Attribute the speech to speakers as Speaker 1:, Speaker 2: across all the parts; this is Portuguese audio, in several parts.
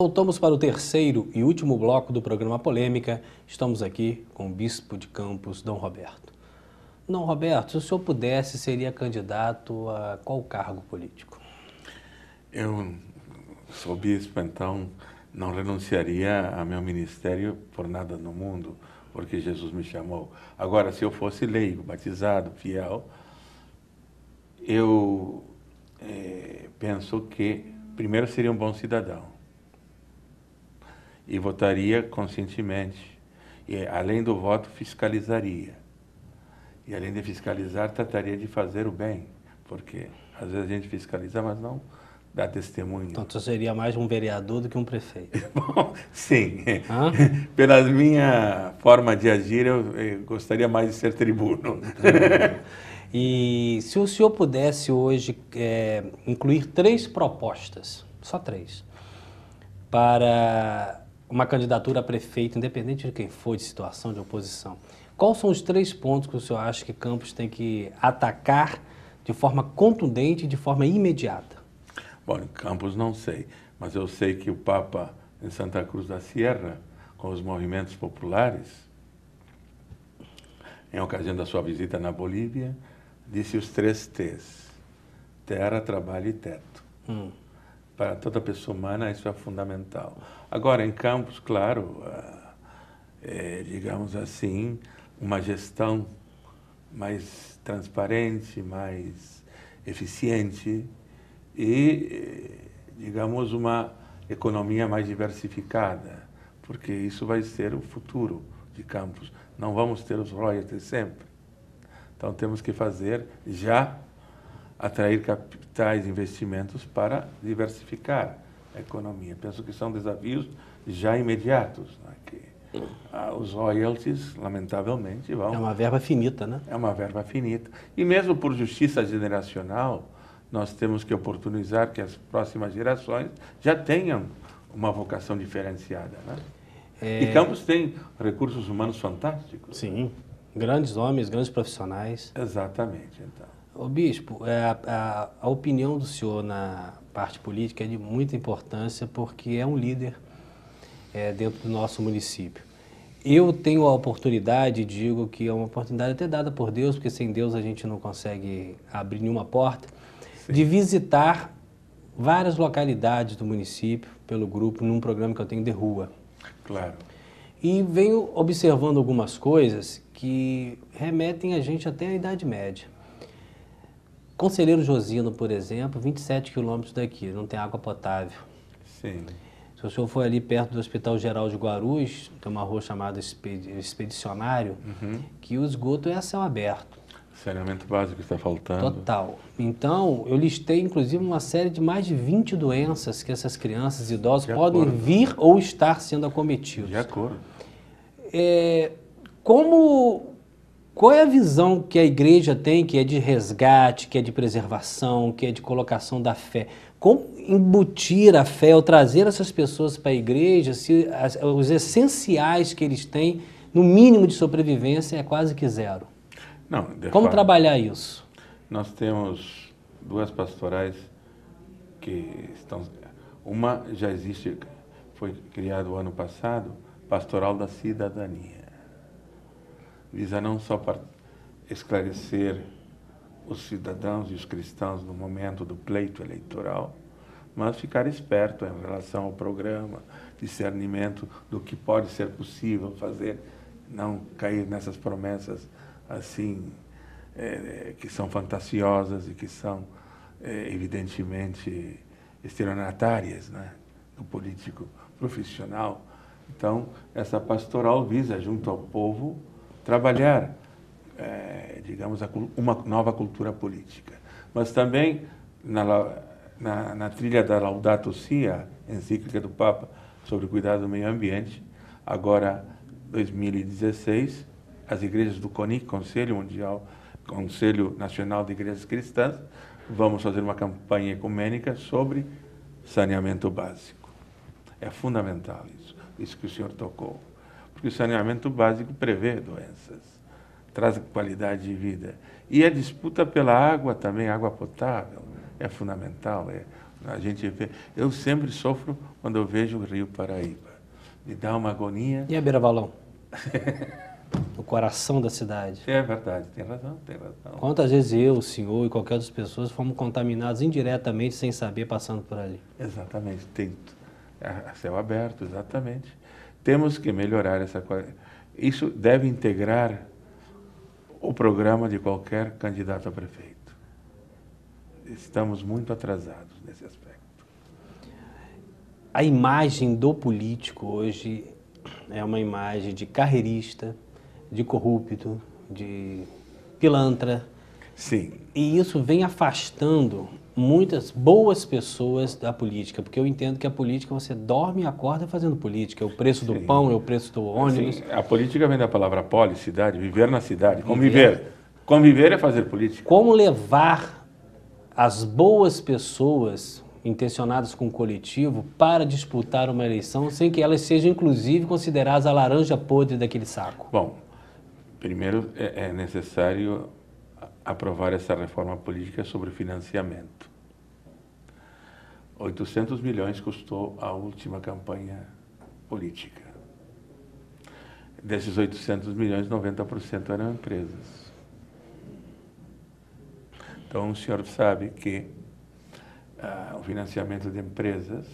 Speaker 1: Voltamos para o terceiro e último bloco do programa Polêmica. Estamos aqui com o Bispo de Campos, Dom Roberto. Dom Roberto, se o senhor pudesse, seria candidato a qual cargo político?
Speaker 2: Eu sou bispo, então não renunciaria a meu ministério por nada no mundo, porque Jesus me chamou. Agora, se eu fosse leigo, batizado, fiel, eu penso que primeiro seria um bom cidadão e votaria conscientemente. E, além do voto, fiscalizaria. E, além de fiscalizar, trataria de fazer o bem, porque às vezes a gente fiscaliza, mas não dá testemunho.
Speaker 1: Então, você seria mais um vereador do que um prefeito?
Speaker 2: Bom, sim.
Speaker 1: Hã?
Speaker 2: Pela minha forma de agir, eu gostaria mais de ser tribuno.
Speaker 1: E se o senhor pudesse hoje incluir 3 propostas, só 3, para uma candidatura a prefeito, independente de quem for, de situação, de oposição, quais são os 3 pontos que o senhor acha que Campos tem que atacar de forma contundente e de forma imediata?
Speaker 2: Bom, em Campos não sei, mas eu sei que o Papa em Santa Cruz da Sierra, com os movimentos populares, em ocasião da sua visita na Bolívia, disse os 3 T's: terra, trabalho e teto. Para toda pessoa humana isso é fundamental. Agora, em Campos, claro, digamos assim, uma gestão mais transparente, mais eficiente e, digamos, uma economia mais diversificada, porque isso vai ser o futuro de Campos. Não vamos ter os royalties sempre. Então, temos que fazer já atrair capitais, investimentos para diversificar a economia. Penso que são desafios já imediatos, né? Que, os royalties, lamentavelmente, vão...
Speaker 1: É uma verba finita, né?
Speaker 2: É uma verba finita. E mesmo por justiça generacional, nós temos que oportunizar que as próximas gerações já tenham uma vocação diferenciada, né? E Campos tem recursos humanos fantásticos.
Speaker 1: Sim, grandes homens, grandes profissionais.
Speaker 2: Exatamente, então.
Speaker 1: Ô bispo, a opinião do senhor na parte política é de muita importância porque é um líder dentro do nosso município. Eu tenho a oportunidade, digo que é uma oportunidade até dada por Deus, porque sem Deus a gente não consegue abrir nenhuma porta, sim, de visitar várias localidades do município pelo grupo num programa que eu tenho de rua.
Speaker 2: Claro.
Speaker 1: E venho observando algumas coisas que remetem a gente até à Idade Média. Conselheiro Josino, por exemplo, 27 quilômetros daqui, não tem água potável.
Speaker 2: Sim.
Speaker 1: Se o senhor for ali perto do Hospital Geral de Guarulhos, tem uma rua chamada Expedicionário, que o esgoto é a céu aberto.
Speaker 2: Saneamento básico está faltando.
Speaker 1: Total. Então, eu listei, inclusive, uma série de mais de 20 doenças que essas crianças e idosos podem vir ou estar sendo acometidos.
Speaker 2: De acordo.
Speaker 1: Qual é a visão que a igreja tem, que é de resgate, que é de preservação, que é de colocação da fé? Como embutir a fé ou trazer essas pessoas para a igreja, se os essenciais que eles têm, no mínimo de sobrevivência, é quase que zero?
Speaker 2: Não,
Speaker 1: como trabalhar isso?
Speaker 2: Nós temos 2 pastorais que estão... Uma já existe, foi criada o ano passado, Pastoral da Cidadania. Visa não só para esclarecer os cidadãos e os cristãos no momento do pleito eleitoral, mas ficar esperto em relação ao programa, discernimento do que pode ser possível fazer, não cair nessas promessas assim, que são fantasiosas e que são, evidentemente, estelionatárias, né, do político profissional. Então, essa pastoral visa, junto ao povo, trabalhar, digamos, uma nova cultura política. Mas também, na trilha da Laudato Si', encíclica do Papa sobre o cuidado do meio ambiente, agora, 2016, as igrejas do CONIC, Conselho Nacional de Igrejas Cristãs, vamos fazer uma campanha ecumênica sobre saneamento básico. É fundamental isso que o senhor tocou. Porque o saneamento básico prevê doenças, traz qualidade de vida. E a disputa pela água também, água potável, é fundamental. A gente vê, eu sempre sofro quando eu vejo o Rio Paraíba. Me dá uma agonia.
Speaker 1: E a Beira-Valão? O coração da cidade.
Speaker 2: É verdade, tem razão, tem razão.
Speaker 1: Quantas vezes eu, o senhor e qualquer outras pessoas fomos contaminados indiretamente, sem saber, passando por ali?
Speaker 2: Exatamente, tem a céu aberto, exatamente. Temos que melhorar essa qualidade. Isso deve integrar o programa de qualquer candidato a prefeito. Estamos muito atrasados nesse aspecto.
Speaker 1: A imagem do político hoje é uma imagem de carreirista, de corrupto, de pilantra.
Speaker 2: Sim.
Speaker 1: E isso vem afastando muitas boas pessoas da política, porque eu entendo que a política você dorme e acorda fazendo política. É o preço do pão, é o preço do ônibus.
Speaker 2: Sim. A política vem da palavra polis, cidade, viver na cidade, conviver. Conviver é fazer política.
Speaker 1: Como levar as boas pessoas intencionadas com o coletivo para disputar uma eleição sem que elas sejam, inclusive, consideradas a laranja podre daquele saco?
Speaker 2: Bom, primeiro é necessário aprovar essa reforma política sobre financiamento. 800 milhões custou a última campanha política. Desses 800 milhões, 90% eram empresas. Então, o senhor sabe que o financiamento de empresas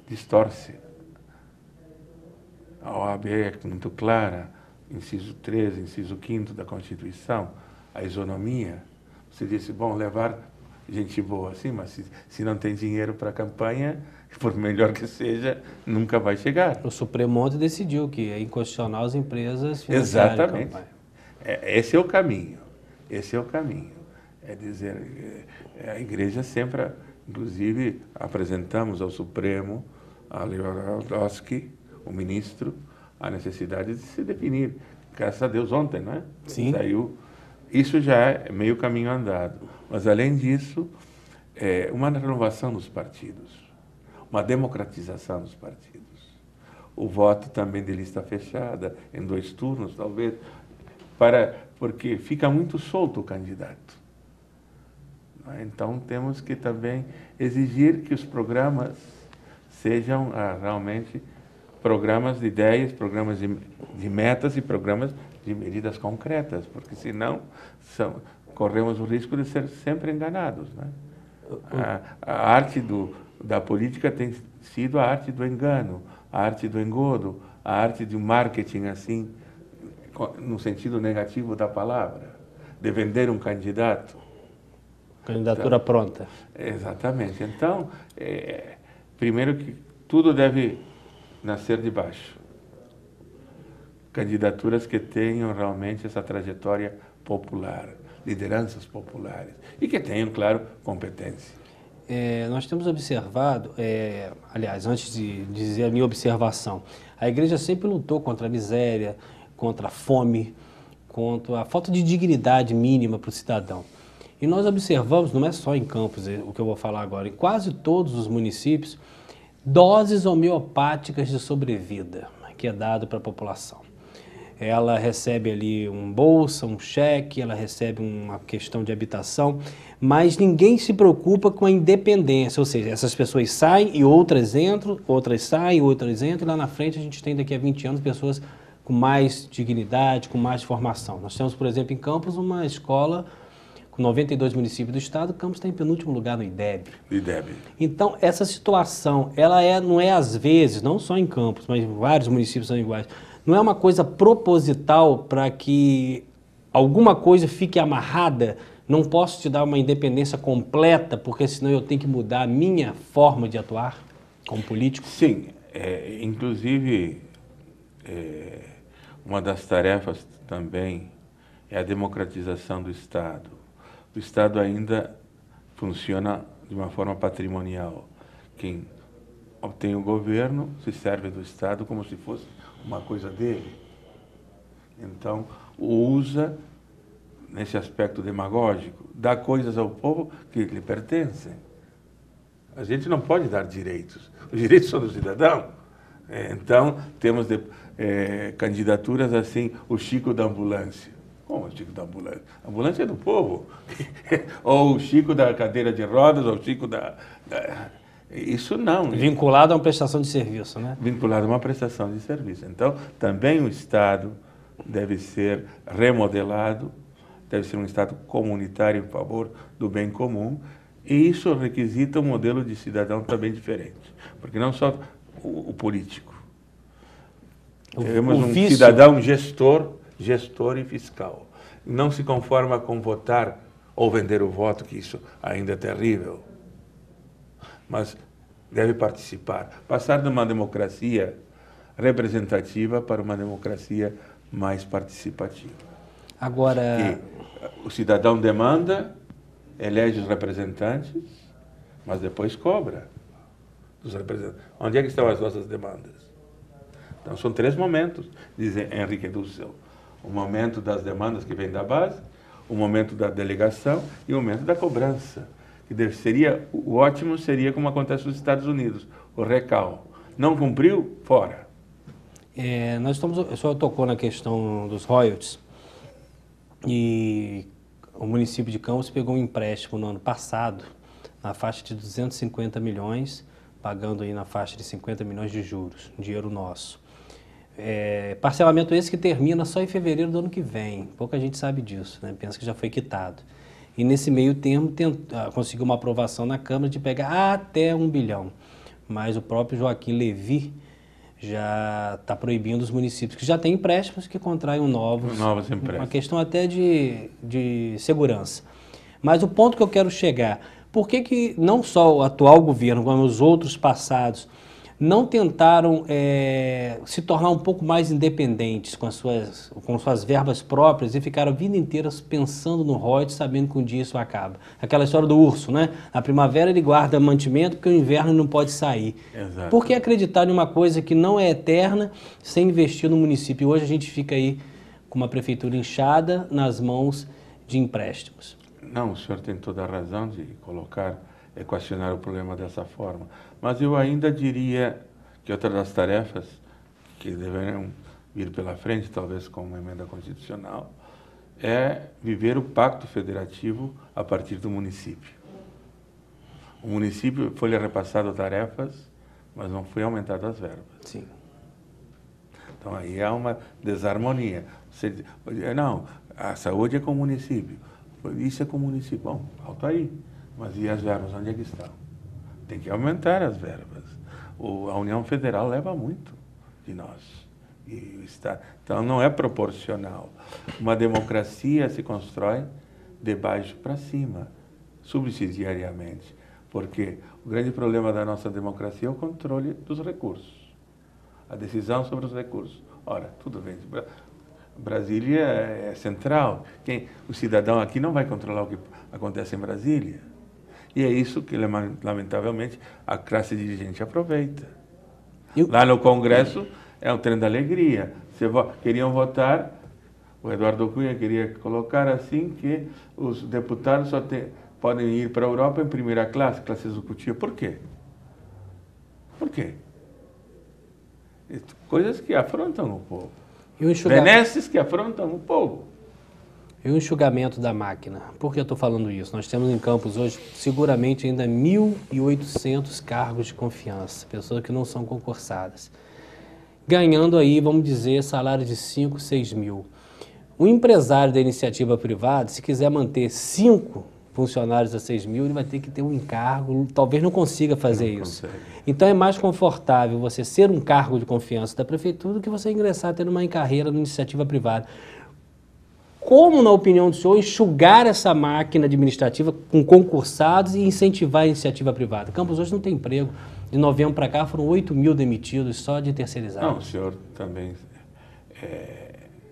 Speaker 2: distorce. A OAB é muito clara, inciso 13, inciso 5º da Constituição, a isonomia. Você disse, bom, levar gente boa assim, mas se não tem dinheiro para a campanha, por melhor que seja, nunca vai chegar.
Speaker 1: O Supremo ontem decidiu que é inconstitucional as empresas financiarem a campanha.
Speaker 2: Exatamente. Esse é o caminho. Esse é o caminho. É dizer, a igreja sempre, inclusive, apresentamos ao Supremo, a Lewandowski, o ministro, a necessidade de se definir. Graças a Deus ontem, não é?
Speaker 1: Sim.
Speaker 2: Saiu. Isso já é meio caminho andado. Mas, além disso, uma renovação dos partidos, uma democratização dos partidos. O voto também de lista fechada, em 2 turnos, talvez, porque fica muito solto o candidato. Então, temos que também exigir que os programas sejam realmente programas de ideias, programas de metas e programas de medidas concretas, porque senão corremos o risco de ser sempre enganados, né? A arte da política tem sido a arte do engano, a arte do engodo, a arte do marketing, assim, no sentido negativo da palavra, de vender um candidato.
Speaker 1: Candidatura pronta.
Speaker 2: Exatamente. Então, primeiro que tudo deve nascer de baixo. Candidaturas que tenham realmente essa trajetória popular, lideranças populares, e que tenham, claro, competência.
Speaker 1: Nós temos observado, aliás, antes de dizer a minha observação, a igreja sempre lutou contra a miséria, contra a fome, contra a falta de dignidade mínima para o cidadão. E nós observamos, não é só em Campos, o que eu vou falar agora, em quase todos os municípios, doses homeopáticas de sobrevida, que é dado para a população. Ela recebe ali um bolsa, um cheque, ela recebe uma questão de habitação, mas ninguém se preocupa com a independência, ou seja, essas pessoas saem e outras entram, outras saem, outras entram, e lá na frente a gente tem daqui a 20 anos pessoas com mais dignidade, com mais formação. Nós temos, por exemplo, em Campos, uma escola com 92 municípios do estado, Campos está em penúltimo lugar no IDEB. Então, essa situação, ela não é às vezes, não só em Campos, mas vários municípios são iguais, não é uma coisa proposital para que alguma coisa fique amarrada, não posso te dar uma independência completa, porque senão eu tenho que mudar a minha forma de atuar como político?
Speaker 2: Sim, inclusive, uma das tarefas também é a democratização do Estado. O Estado ainda funciona de uma forma patrimonial. Quem obtém o governo se serve do Estado como se fosse uma coisa dele. Então, usa, nesse aspecto demagógico, dá coisas ao povo que lhe pertencem. A gente não pode dar direitos. Os direitos são do cidadão. Então, temos candidaturas assim, o Chico da ambulância. Como o Chico da ambulância? A ambulância é do povo. Ou o Chico da cadeira de rodas, ou o Chico Isso não.
Speaker 1: Vinculado a uma prestação de serviço, né?
Speaker 2: Vinculado a uma prestação de serviço. Então, também o Estado deve ser remodelado, deve ser um Estado comunitário em favor do bem comum, e isso requisita um modelo de cidadão também diferente. Porque não só o político. Temos um cidadão gestor e fiscal. Não se conforma com votar ou vender o voto, que isso ainda é terrível, mas deve participar. Passar de uma democracia representativa para uma democracia mais participativa.
Speaker 1: Agora...
Speaker 2: Que o cidadão demanda, elege os representantes, mas depois cobra dos representantes. Onde é que estão as nossas demandas? Então, são 3 momentos, diz Henrique Dussel. O momento das demandas que vem da base, o momento da delegação e o momento da cobrança. O ótimo seria como acontece nos Estados Unidos, o recal. Não cumpriu? Fora.
Speaker 1: O senhor tocou na questão dos royalties e o município de Campos pegou um empréstimo no ano passado na faixa de 250 milhões, pagando aí na faixa de 50 milhões de juros, dinheiro nosso. Parcelamento esse que termina só em fevereiro do ano que vem. Pouca gente sabe disso, né? Pensa que já foi quitado. E nesse meio termo conseguiu uma aprovação na Câmara de pegar até 1 bilhão. Mas o próprio Joaquim Levy já está proibindo os municípios que já têm empréstimos que contraem novos empréstimos. Uma questão até de segurança. Mas o ponto que eu quero chegar, por que não só o atual governo, como os outros passados, não tentaram se tornar um pouco mais independentes com suas verbas próprias e ficaram a vida inteira pensando no royalties, sabendo que um dia isso acaba? Aquela história do urso, né? Na primavera ele guarda mantimento porque o inverno não pode sair.
Speaker 2: Exato.
Speaker 1: Por que acreditar em uma coisa que não é eterna sem investir no município? Hoje a gente fica aí com uma prefeitura inchada nas mãos de empréstimos.
Speaker 2: Não, o senhor tem toda a razão de equacionar o problema dessa forma. Mas eu ainda diria que outra das tarefas que deveriam vir pela frente, talvez com uma emenda constitucional, é viver o pacto federativo a partir do município. O município foi-lhe repassado tarefas, mas não foi aumentado as verbas.
Speaker 1: Sim.
Speaker 2: Então aí há uma desarmonia. Não, a saúde é com o município, isso é com o município. Bom, falta aí. Mas e as verbas, onde é que estão? Tem que aumentar as verbas. A União Federal leva muito de nós. E o Estado. Então, não é proporcional. Uma democracia se constrói de baixo para cima, subsidiariamente. Porque o grande problema da nossa democracia é o controle dos recursos. A decisão sobre os recursos. Ora, tudo bem. Brasília é central. O cidadão aqui não vai controlar o que acontece em Brasília. E é isso que, lamentavelmente, a classe dirigente aproveita. Lá no Congresso é um trem da alegria. Queriam votar, o Eduardo Cunha queria colocar assim que os deputados só podem ir para a Europa em primeira classe executiva. Por quê? Por quê? Coisas que afrontam o povo. Benesses que afrontam o povo.
Speaker 1: E o enxugamento da máquina. Por que eu estou falando isso? Nós temos em Campos hoje, seguramente, ainda 1.800 cargos de confiança, pessoas que não são concursadas. Ganhando aí, vamos dizer, salário de 5, 6 mil. O empresário da iniciativa privada, se quiser manter 5 funcionários a 6 mil, ele vai ter que ter um encargo, talvez não consiga fazer isso. Então é mais confortável você ser um cargo de confiança da prefeitura do que você ingressar tendo uma carreira na iniciativa privada. Como, na opinião do senhor, enxugar essa máquina administrativa com concursados e incentivar a iniciativa privada? Campos hoje não tem emprego. De novembro para cá foram 8 mil demitidos só de terceirizados.
Speaker 2: Não, o senhor também...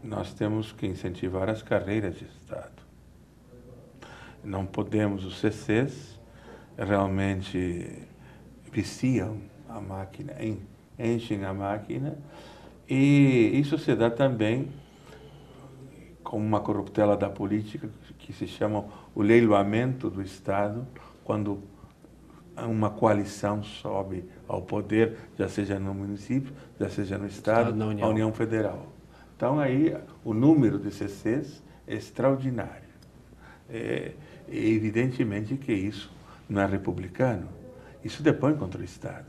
Speaker 2: nós temos que incentivar as carreiras de Estado. Não podemos, os CCs realmente viciam a máquina, enchem a máquina, e isso se dá também com uma corruptela da política, que se chama o leiloamento do Estado, quando uma coalição sobe ao poder, já seja no município, já seja no Estado, a União Federal. Então aí o número de CCs extraordinário. Evidentemente que isso não é republicano, isso depõe contra o Estado.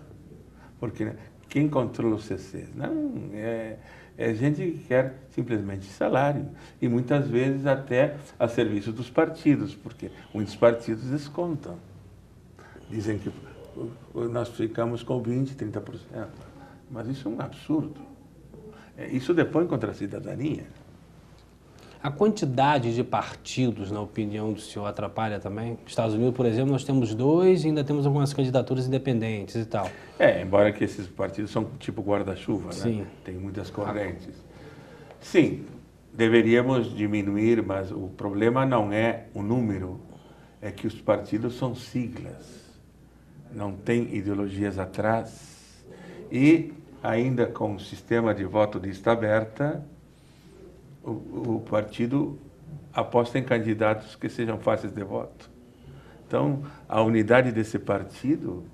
Speaker 2: Porque quem controla os CCs? Não, é gente que quer simplesmente salário. E muitas vezes até a serviço dos partidos, porque muitos partidos descontam. Dizem que nós ficamos com 20%, 30%. Mas isso é um absurdo. Isso depõe contra a cidadania.
Speaker 1: A quantidade de partidos, na opinião do senhor, atrapalha também? Nos Estados Unidos, por exemplo, nós temos 2 e ainda temos algumas candidaturas independentes e tal.
Speaker 2: Embora que esses partidos são tipo guarda-chuva, né? Tem muitas correntes. Sim, deveríamos diminuir, mas o problema não é o número, é que os partidos são siglas, não tem ideologias atrás e ainda com o sistema de voto de lista aberta, o partido aposta em candidatos que sejam fáceis de voto. Então, a unidade desse partido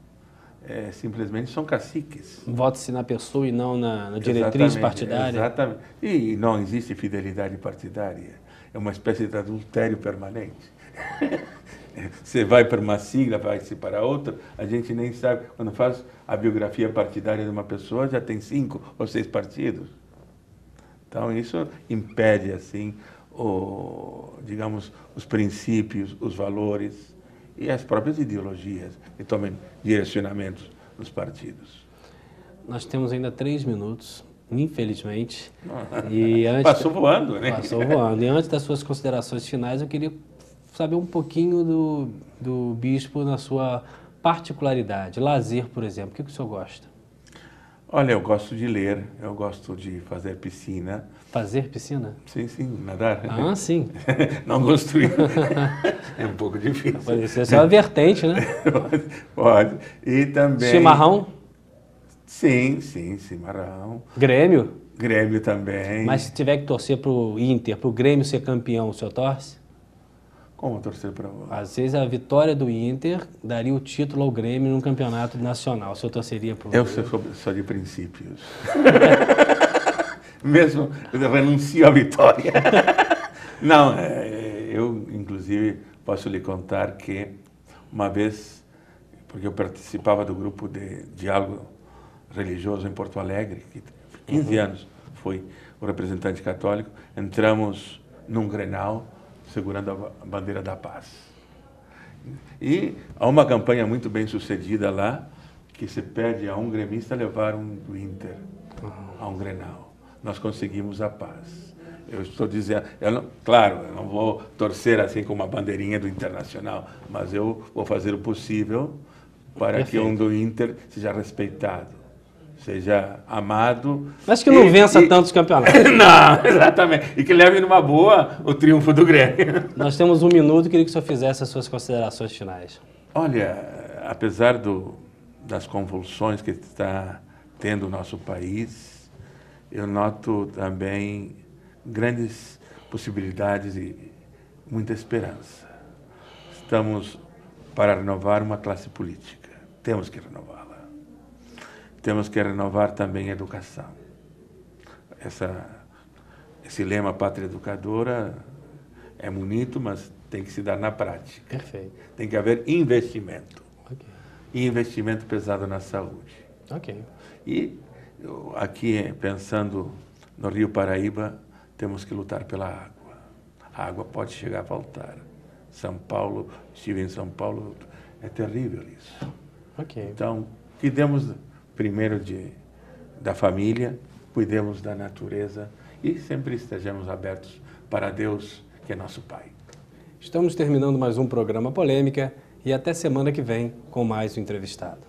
Speaker 2: simplesmente são caciques.
Speaker 1: Vota-se na pessoa e não na diretriz partidária?
Speaker 2: Exatamente. E não existe fidelidade partidária. É uma espécie de adultério permanente. Você vai para uma sigla, vai-se para outra, a gente nem sabe. Quando faz a biografia partidária de uma pessoa, já tem 5 ou 6 partidos. Então, isso impede, assim, digamos, os princípios, os valores e as próprias ideologias que tomem direcionamentos nos partidos.
Speaker 1: Nós temos ainda 3 minutos, infelizmente.
Speaker 2: Passou voando, né?
Speaker 1: Passou voando. E antes das suas considerações finais, eu queria saber um pouquinho do bispo na sua particularidade. Lazer, por exemplo, o que o senhor gosta?
Speaker 2: Olha, eu gosto de ler, eu gosto de fazer piscina.
Speaker 1: Fazer piscina?
Speaker 2: Sim, nadar.
Speaker 1: Ah, sim.
Speaker 2: Não construir. É um pouco difícil.
Speaker 1: Pode ser uma vertente, né?
Speaker 2: Pode. E também...
Speaker 1: Chimarrão?
Speaker 2: Sim, chimarrão.
Speaker 1: Grêmio?
Speaker 2: Grêmio também.
Speaker 1: Mas se tiver que torcer para o Inter, para o Grêmio ser campeão, o senhor torce?
Speaker 2: Como torcer para você?
Speaker 1: Às vezes a vitória do Inter daria o título ao Grêmio no campeonato nacional. O senhor torceria para o...
Speaker 2: Eu sou de princípios. Mesmo eu renuncio à vitória. Não, eu inclusive posso lhe contar que uma vez, porque eu participava do grupo de diálogo religioso em Porto Alegre, que 15 anos fui o representante católico, entramos num Grenal segurando a bandeira da paz. E há uma campanha muito bem sucedida lá, que se pede a um gremista levar um do Inter a um Grenal. Nós conseguimos a paz. Eu estou dizendo, claro, eu não vou torcer assim com uma bandeirinha do Internacional, mas eu vou fazer o possível para que um do Inter seja respeitado, seja amado.
Speaker 1: Mas que não vença tantos campeonatos.
Speaker 2: Não, exatamente. E que leve numa boa o triunfo do Grêmio.
Speaker 1: Nós temos 1 minuto e queria que o senhor fizesse as suas considerações finais.
Speaker 2: Olha, apesar das convulsões que está tendo o nosso país, eu noto também grandes possibilidades e muita esperança. Estamos para renovar uma classe política. Temos que renová-la. Temos que renovar também a educação. Esse lema Pátria Educadora é bonito, mas tem que se dar na prática.
Speaker 1: Perfeito.
Speaker 2: Tem que haver investimento.
Speaker 1: Okay.
Speaker 2: E investimento pesado na saúde.
Speaker 1: Ok.
Speaker 2: E aqui, pensando no Rio Paraíba, temos que lutar pela água. A água pode chegar a faltar. São Paulo, estive em São Paulo, é terrível isso.
Speaker 1: Ok.
Speaker 2: Então, cuidemos primeiro da família, cuidemos da natureza e sempre estejamos abertos para Deus, que é nosso Pai.
Speaker 1: Estamos terminando mais um programa Polêmica e até semana que vem com mais um entrevistado.